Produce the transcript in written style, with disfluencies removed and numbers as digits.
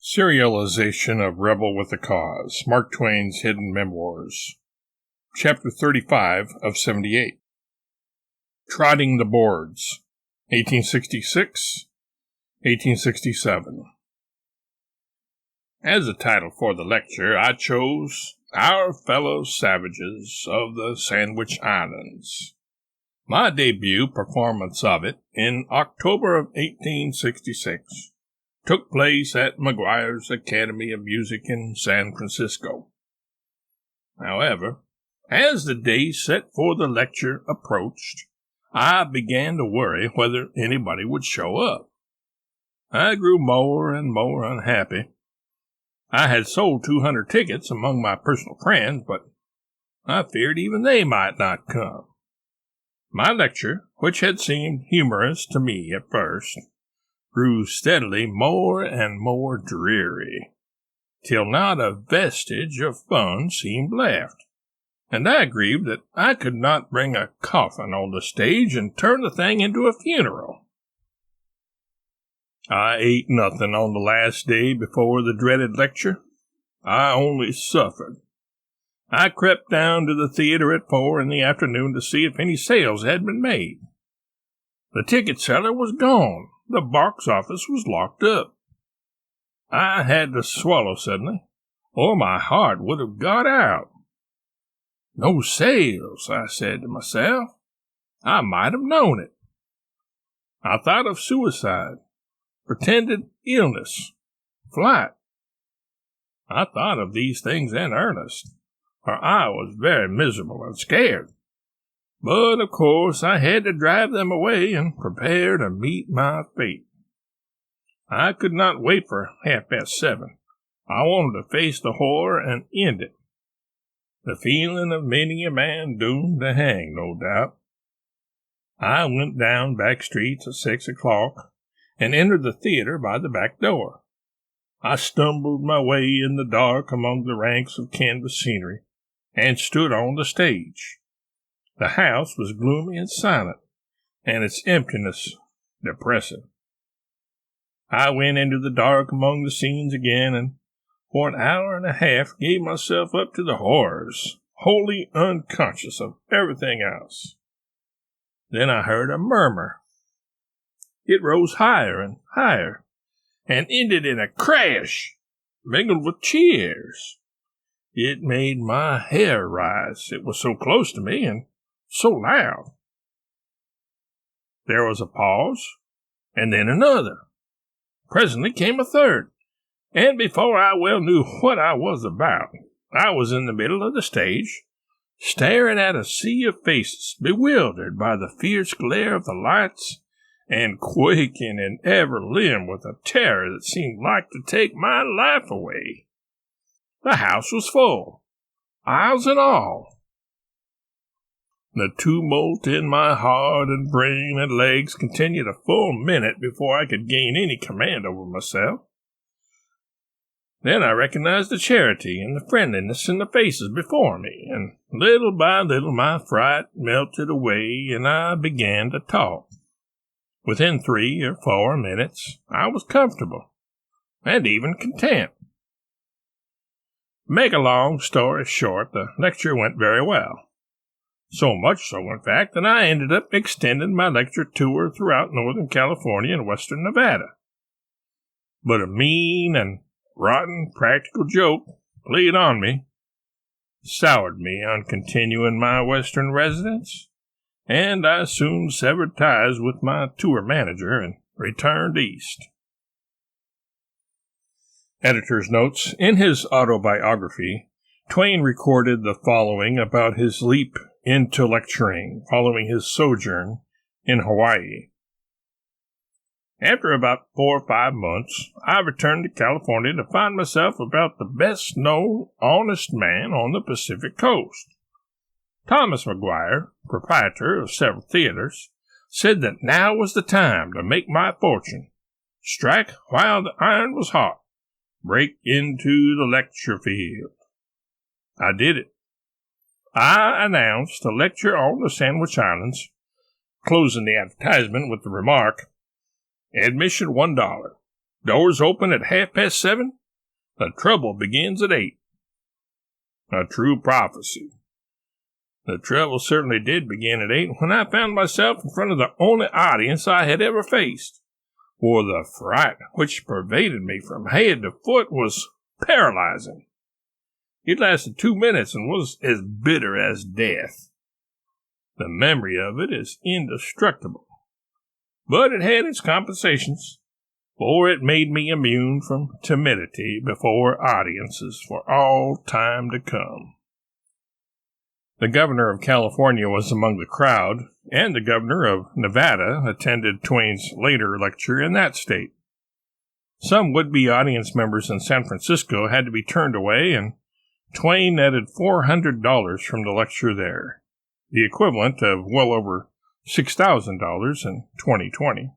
Serialization of Rebel with a Cause, Mark Twain's Hidden Memoirs. Chapter 35 of 78. Trodding the Boards, 1866-1867. As a title for the lecture, I chose Our Fellow Savages of the Sandwich Islands. My debut performance of it in October of 1866 took place at Memoirs Academy of Music in San Francisco. However, as the day set for the lecture approached, I began to worry whether anybody would show up. I grew more and more unhappy. I had sold 200 tickets among my personal friends, but I feared even they might not come. My lecture, which had seemed humorous to me at first, grew steadily more and more dreary, till not a vestige of fun seemed left, and I grieved that I could not bring a coffin on the stage and turn the thing into a funeral. I ate nothing on the last day before the dreaded lecture. I only suffered. I crept down to the theater at 4 in the afternoon to see if any sales had been made. The ticket seller was gone. The box office was locked up. I had to swallow suddenly, or my heart would have got out. No sales, I said to myself. I might have known it. I thought of suicide, pretended illness, flight. I thought of these things in earnest, for I was very miserable and scared. But, of course, I had to drive them away and prepare to meet my fate. I could not wait for 7:30. I wanted to face the horror and end it. The feeling of many a man doomed to hang, no doubt. I went down back streets at 6 o'clock and entered the theater by the back door. I stumbled my way in the dark among the ranks of canvas scenery and stood on the stage. The house was gloomy and silent, and its emptiness depressing. I went into the dark among the scenes again, and for an hour and a half gave myself up to the horrors, wholly unconscious of everything else. Then I heard a murmur. It rose higher and higher, and ended in a crash, mingled with cheers. It made my hair rise. It was so close to me, and so loud. There was a pause, and then another. Presently came a third, and before I well knew what I was about, I was in the middle of the stage, staring at a sea of faces, bewildered by the fierce glare of the lights, and quaking in every limb with a terror that seemed like to take my life away. The house was full, aisles and all. The tumult in my heart and brain and legs continued a full minute before I could gain any command over myself. Then I recognized the charity and the friendliness in the faces before me, and little by little my fright melted away, and I began to talk. Within 3 or 4 minutes, I was comfortable, and even content. To make a long story short, the lecture went very well. So much so, in fact, that I ended up extending my lecture tour throughout Northern California and Western Nevada. But a mean and rotten practical joke played on me, soured me on continuing my Western residence, and I soon severed ties with my tour manager and returned east. Editor's notes. In his autobiography, Twain recorded the following about his leap into lecturing following his sojourn in Hawaii. After about 4 or 5 months, I returned to California to find myself about the best-known honest man on the Pacific coast. Thomas McGuire, proprietor of several theaters, said that now was the time to make my fortune. Strike while the iron was hot. Break into the lecture field. I did it. I announced a lecture on the Sandwich Islands, closing the advertisement with the remark, Admission $1. Doors open at 7:30. The trouble begins at 8. A true prophecy. The trouble certainly did begin at 8 when I found myself in front of the only audience I had ever faced, for the fright which pervaded me from head to foot was paralyzing. It lasted 2 minutes and was as bitter as death. The memory of it is indestructible, but it had its compensations, for it made me immune from timidity before audiences for all time to come. The governor of California was among the crowd, and the governor of Nevada attended Twain's later lecture in that state. Some would-be audience members in San Francisco had to be turned away, and Twain netted $400 from the lecture there, the equivalent of well over $6,000 in 2020.